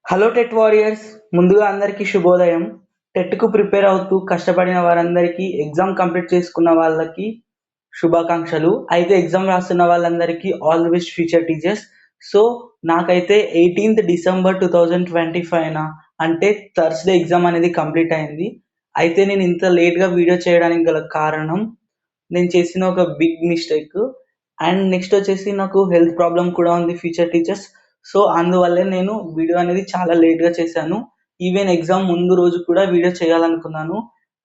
Hello TET warriors, ముందుగా అందరికీ శుభోదయం. టెట్కు ప్రిపేర్ అవుతూ కష్టపడిన వారందరికీ, ఎగ్జామ్ కంప్లీట్ చేసుకున్న వాళ్ళకి శుభాకాంక్షలు. అయితే ఎగ్జామ్ రాస్తున్న వాళ్ళందరికీ all the best future teachers. So నాకైతే 18th December 2025 అంటే థర్స్డే ఎగ్జామ్ అనేది కంప్లీట్ అయింది. అయితే నేను ఇంత లేట్గా వీడియో చేయడానికి గల కారణం, నేను చేసిన ఒక బిగ్ మిస్టేక్. అండ్ నెక్స్ట్ వచ్చేసి నాకు హెల్త్ ప్రాబ్లం కూడా ఉంది ఫ్యూచర్ టీచర్స్. సో అందువల్లే నేను వీడియో అనేది చాలా లేట్గా చేశాను. ఈవెన్ ఎగ్జామ్ ముందు రోజు కూడా వీడియో చేయాలనుకున్నాను,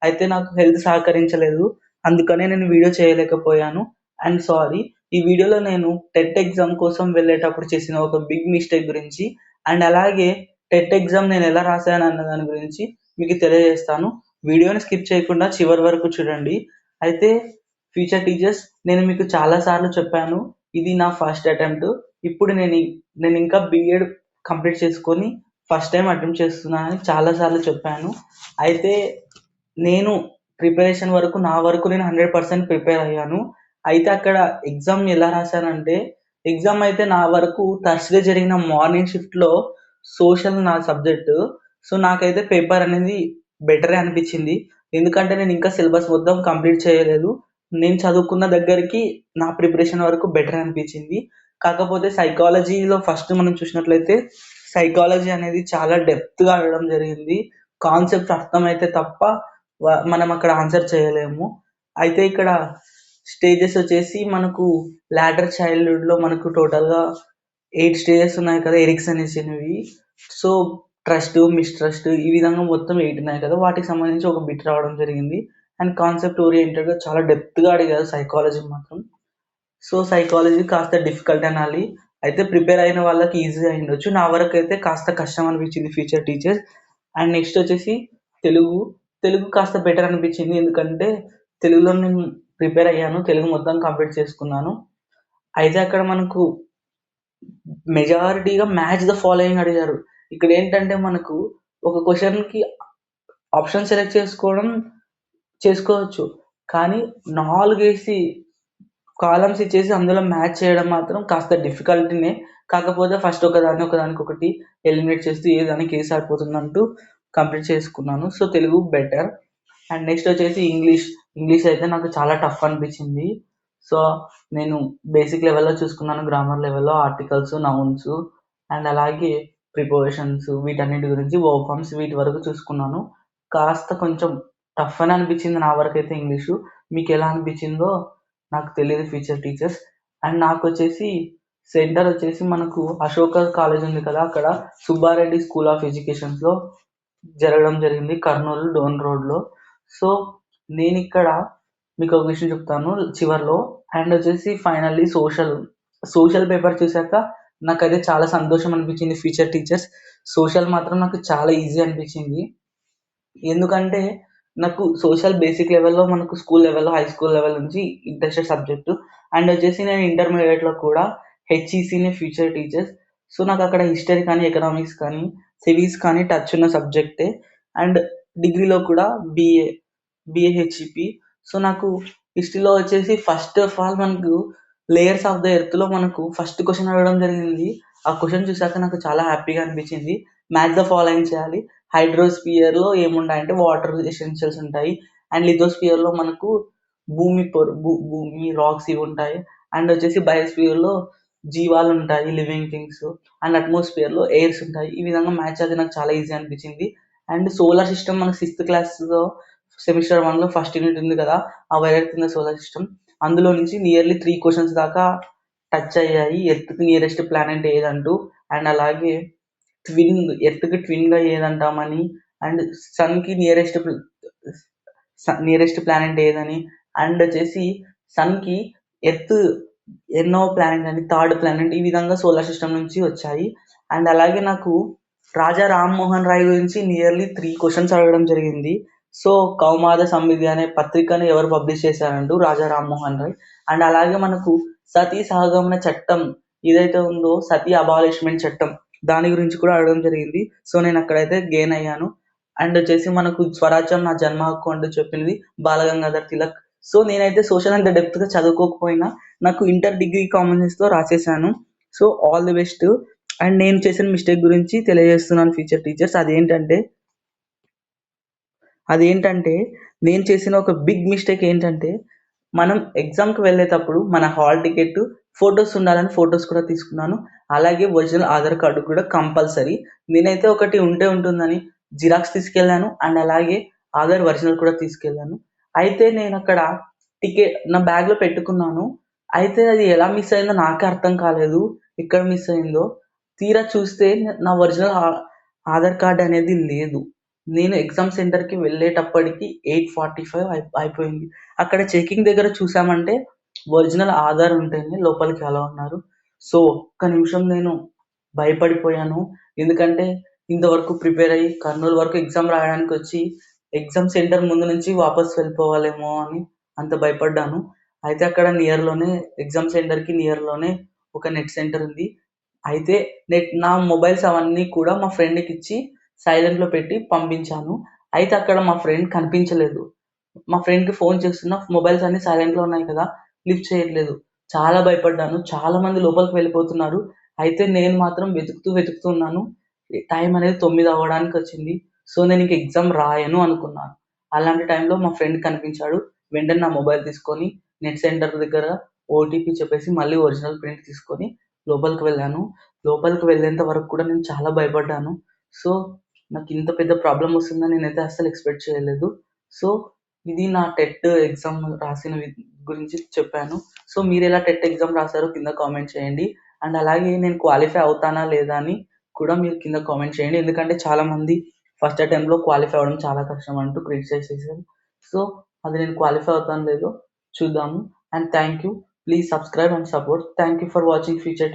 అయితే నాకు హెల్త్ సహకరించలేదు, అందుకనే నేను వీడియో చేయలేకపోయాను. And sorry. ఈ వీడియోలో నేను టెట్ ఎగ్జామ్ కోసం వెళ్ళేటప్పుడు చేసిన ఒక బిగ్ మిస్టేక్ గురించి, అండ్ అలాగే టెట్ ఎగ్జామ్ నేను ఎలా రాశాను అన్న దాని గురించి మీకు తెలియజేస్తాను. వీడియోని స్కిప్ చేయకుండా చివరి వరకు చూడండి. అయితే ఫ్యూచర్ టీచర్స్, నేను మీకు చాలా సార్లు చెప్పాను, ఇది నా ఫస్ట్ అటెంప్ట్. ఇప్పుడు నేను ఇంకా బీఎడ్ కంప్లీట్ చేసుకొని ఫస్ట్ టైం అటెంప్ట్ చేస్తున్నానని చాలాసార్లు చెప్పాను. అయితే నేను ప్రిపరేషన్ వరకు నా వరకు నేను 100% ప్రిపేర్ అయ్యాను. అయితే అక్కడ ఎగ్జామ్ ఎలా రాశానంటే, ఎగ్జామ్ అయితే నా వరకు థర్స్డే జరిగిన మార్నింగ్ షిఫ్ట్లో సోషల్ నా సబ్జెక్టు. సో నాకైతే పేపర్ అనేది బెటరే అనిపించింది, ఎందుకంటే నేను ఇంకా సిలబస్ మొత్తం కంప్లీట్ చేయలేదు. నేను చదువుకున్న దగ్గరికి నా ప్రిపరేషన్ వరకు బెటర్ అనిపించింది. కాకపోతే సైకాలజీలో ఫస్ట్ మనం చూసినట్లయితే, సైకాలజీ అనేది చాలా డెప్త్గా అడగడం జరిగింది. కాన్సెప్ట్ అర్థమైతే తప్ప మనం అక్కడ ఆన్సర్ చేయలేము. అయితే ఇక్కడ స్టేజెస్ వచ్చేసి మనకు లాటర్ చైల్డ్హుడ్లో మనకు టోటల్గా 8 స్టేజెస్ ఉన్నాయి కదా, ఎరిక్సన్ ఇచ్చినవి. సో ట్రస్ట్, మిస్ట్రస్ట్, ఈ విధంగా మొత్తం 8 ఉన్నాయి కదా, వాటికి సంబంధించి ఒక బిట్ రావడం జరిగింది. అండ్ కాన్సెప్ట్ ఓరియంటెడ్గా చాలా డెప్త్గా అడిగారు సైకాలజీ మాత్రం. సో సైకాలజీ కాస్త డిఫికల్ట్ అనాలి. అయితే ప్రిపేర్ అయిన వాళ్ళకి ఈజీ అయ్యుండొచ్చు, నా వరకు అయితే కాస్త కష్టం అనిపించింది ఫ్యూచర్ టీచర్స్. అండ్ నెక్స్ట్ వచ్చేసి తెలుగు. తెలుగు కాస్త బెటర్ అనిపించింది, ఎందుకంటే తెలుగులో నేను ప్రిపేర్ అయ్యాను, తెలుగు మొత్తం కంప్లీట్ చేసుకున్నాను. అయితే అక్కడ మనకు మెజారిటీగా మ్యాచ్ ద ఫాలోయింగ్ అడిగారు. ఇక్కడ ఏంటంటే మనకు ఒక క్వశ్చన్కి ఆప్షన్ సెలెక్ట్ చేసుకోవచ్చు, కానీ 4 వేసి కాలమ్స్ ఇచ్చేసి అందులో మ్యాచ్ చేయడం మాత్రం కాస్త డిఫికల్టీనే. కాకపోతే ఫస్ట్ ఒకదానికి ఎలిమినేట్ చేస్తూ ఏదానికి కేసు ఆడిపోతుందంటూ కంప్లీట్ చేసుకున్నాను. So Telugu better. And next వచ్చేసి ఇంగ్లీష్ అయితే నాకు చాలా టఫ్ అనిపించింది. సో నేను బేసిక్ లెవెల్లో చూసుకున్నాను, గ్రామర్ లెవెల్లో ఆర్టికల్స్, నౌన్స్, అండ్ అలాగే ప్రిపోజిషన్స్, వీటన్నిటి గురించి, వర్బ్ ఫార్మ్స్, వీటి వరకు చూసుకున్నాను. కాస్త కొంచెం టఫ్ అని అనిపించింది నా వరకు అయితే ఇంగ్లీషు. మీకు ఎలా అనిపించిందో నాకు తెలియదు ఫ్యూచర్ టీచర్స్. అండ్ నాకు వచ్చేసి సెంటర్ వచ్చేసి మనకు అశోక కాలేజ్ ఉంది కదా, అక్కడ సుబ్బారెడ్డి స్కూల్ ఆఫ్ ఎడ్యుకేషన్స్లో జరగడం జరిగింది, కర్నూలు డోన్ రోడ్లో. సో నేను ఇక్కడ మీకు ఒక విషయం చెప్తాను చివర్లో. అండ్ వచ్చేసి ఫైనల్లీ సోషల్ పేపర్ చూశాక నాకైతే చాలా సంతోషం అనిపించింది ఫ్యూచర్ టీచర్స్. సోషల్ మాత్రం నాకు చాలా ఈజీ అనిపించింది, ఎందుకంటే నాకు సోషల్ బేసిక్ లెవెల్లో మనకు స్కూల్ లెవెల్లో, హై స్కూల్ లెవెల్ నుంచి ఇంట్రెస్టెడ్ సబ్జెక్టు. అండ్ వచ్చేసి నేను ఇంటర్మీడియట్లో కూడా హెచ్ఈసీనే ఫ్యూచర్ టీచర్స్. సో నాకు అక్కడ హిస్టరీ కానీ, ఎకనామిక్స్ కానీ, సివిక్స్ కానీ టచ్ ఉన్న సబ్జెక్టే. అండ్ డిగ్రీలో కూడా బిఏ హెచ్ఈపి. సో నాకు హిస్టరీలో వచ్చేసి ఫస్ట్ ఆఫ్ ఆల్ మనకు లేయర్స్ ఆఫ్ ద ఎర్త్లో మనకు ఫస్ట్ క్వశ్చన్ అడగడం జరిగింది. ఆ క్వశ్చన్ చూసాక నాకు చాలా హ్యాపీగా అనిపించింది. మ్యాచ్ ద ఫాలోయింగ్ చేయాలి. హైడ్రోస్పియర్లో ఏముంటాయంటే వాటర్ ఎసెన్షియల్స్ ఉంటాయి. అండ్ లిథోస్పియర్లో మనకు భూమి రాక్స్ ఇవి ఉంటాయి. అండ్ వచ్చేసి బయోస్పియర్లో జీవాలు ఉంటాయి, లివింగ్ థింగ్స్. అండ్ అట్మాస్ఫియర్లో ఎయిర్స్ ఉంటాయి. ఈ విధంగా మ్యాచ్ అది నాకు చాలా ఈజీ అనిపించింది. అండ్ సోలార్ సిస్టమ్ మనకు 6th క్లాస్లో సెమిస్టర్ 1లో ఫస్ట్ యూనిట్ ఉంది కదా, ఆ వైర్ కింద సోలార్ సిస్టమ్, అందులో నుంచి నియర్లీ 3 క్వశ్చన్స్ దాకా టచ్ అయ్యాయి. ఎర్త్కి నియరెస్ట్ ప్లానెట్ ఏదంటూ, అండ్ అలాగే ఎర్త్కి ట్విన్గా ఏదంటామని, అండ్ సన్కి నియరెస్ట్ ప్లానెట్ ఏదని, అండ్ వచ్చేసి సన్కి ఎర్త్ ఎన్నో ప్లానెట్ అని, థర్డ్ ప్లానెట్, ఈ విధంగా సోలార్ సిస్టమ్ నుంచి వచ్చాయి. అండ్ అలాగే నాకు రాజా రామ్మోహన్ రాయ్ గురించి నియర్లీ 3 క్వశ్చన్స్ అడగడం జరిగింది. సో కౌమాద సమితి అనే పత్రికను ఎవరు పబ్లిష్ చేశారంటూ, రాజా రామ్మోహన్ రాయ్. అండ్ అలాగే మనకు సతీ సహగమన చట్టం ఏదైతే ఉందో, సతీ అబాలిష్మెంట్ చట్టం, దాని గురించి కూడా అడగడం జరిగింది. సో నేను అక్కడైతే గెయిన్ అయ్యాను. అండ్ వచ్చేసి మనకు స్వరాజ్యం నా జన్మ హక్కు అంటూ చెప్పింది బాలగంగాధర్ తిలక్. సో నేనైతే సోషల్ అంత డెప్త్గా చదువుకోకపోయినా నాకు ఇంటర్ డిగ్రీ కామన్ సెన్స్తో రాసేసాను. So all the best. And నేను చేసిన మిస్టేక్ గురించి తెలియజేస్తున్నాను ఫ్యూచర్ టీచర్స్. అదేంటంటే నేను చేసిన ఒక బిగ్ మిస్టేక్ ఏంటంటే, మనం ఎగ్జామ్కి వెళ్ళేటప్పుడు మన హాల్ టికెట్, ఫొటోస్ ఉండాలని ఫొటోస్ కూడా తీసుకున్నాను. అలాగే ఒరిజినల్ ఆధార్ కార్డు కూడా కంపల్సరీ. నేనైతే ఒకటి ఉంటే ఉంటుందని జిరాక్స్ తీసుకెళ్ళాను. అండ్ అలాగే ఆధార్ ఒరిజినల్ కూడా తీసుకెళ్ళాను. అయితే నేను అక్కడ నా బ్యాగ్లో పెట్టుకున్నాను. అయితే అది ఎలా మిస్ అయిందో నాకే అర్థం కాలేదు, ఎక్కడ మిస్ అయిందో. తీరా చూస్తే నా ఒరిజినల్ ఆధార్ కార్డ్ అనేది లేదు. నేను ఎగ్జామ్ సెంటర్కి వెళ్ళేటప్పటికి 8:45 అయిపోయింది. అక్కడ చెకింగ్ దగ్గర చూసామంటే ఒరిజినల్ ఆధార్ ఉంటేనే లోపలికి అలౌ అన్నారు. సో ఒక్క నిమిషం నేను భయపడిపోయాను. ఎందుకంటే ఇంతవరకు ప్రిపేర్ అయ్యి కర్నూలు వరకు ఎగ్జామ్ రాయడానికి వచ్చి ఎగ్జామ్ సెంటర్ ముందు నుంచి వాపస్ వెళ్ళిపోవాలేమో అని అంత భయపడ్డాను. అయితే అక్కడ ఎగ్జామ్ సెంటర్కి నియర్లోనే ఒక నెట్ సెంటర్ ఉంది. అయితే నా మొబైల్స్ అవన్నీ కూడా మా ఫ్రెండ్కి ఇచ్చి సైలెంట్లో పెట్టి పంపించాను. అయితే అక్కడ మా ఫ్రెండ్ కనిపించలేదు. మా ఫ్రెండ్కి ఫోన్ చేస్తున్నా, మొబైల్స్ అన్నీ సైలెంట్లో ఉన్నాయి కదా, లిఫ్ట్ చేయట్లేదు. చాలా భయపడ్డాను. చాలా మంది లోపలికి వెళ్ళిపోతున్నారు. అయితే నేను మాత్రం వెతుకుతూ ఉన్నాను. టైం అనేది 9 అవ్వడానికి వచ్చింది. సో నేను ఇంక ఎగ్జామ్ రాయను అనుకున్నాను. అలాంటి టైంలో మా ఫ్రెండ్ కనిపించాడు. వెంటనే నా మొబైల్ తీసుకొని నెట్ సెంటర్ దగ్గర ఓటీపీ చెప్పేసి మళ్ళీ ఒరిజినల్ ప్రింట్ తీసుకొని లోపలికి వెళ్ళాను. లోపలికి వెళ్ళేంత వరకు కూడా నేను చాలా భయపడ్డాను. సో నాకు ఇంత పెద్ద ప్రాబ్లమ్ వస్తుందని నేనైతే అస్సలు ఎక్స్పెక్ట్ చేయలేదు. సో ఇది నా టెట్ ఎగ్జామ్ రాసిన గురించి చెప్పాను. సో మీరు ఎలా టెట్ ఎగ్జామ్ రాసారో కింద కామెంట్ చేయండి. అండ్ అలాగే నేను క్వాలిఫై అవుతానా లేదా అని కూడా మీరు కింద కామెంట్ చేయండి. ఎందుకంటే చాలామంది ఫస్ట్ అటెంప్ట్లో క్వాలిఫై అవ్వడం చాలా కష్టం అంటూ క్రిటిసైజ్ చేశారు. సో అది నేను క్వాలిఫై అవుతానో లేదో చూద్దాము. And thank you. Please subscribe and support. Thank you for watching future.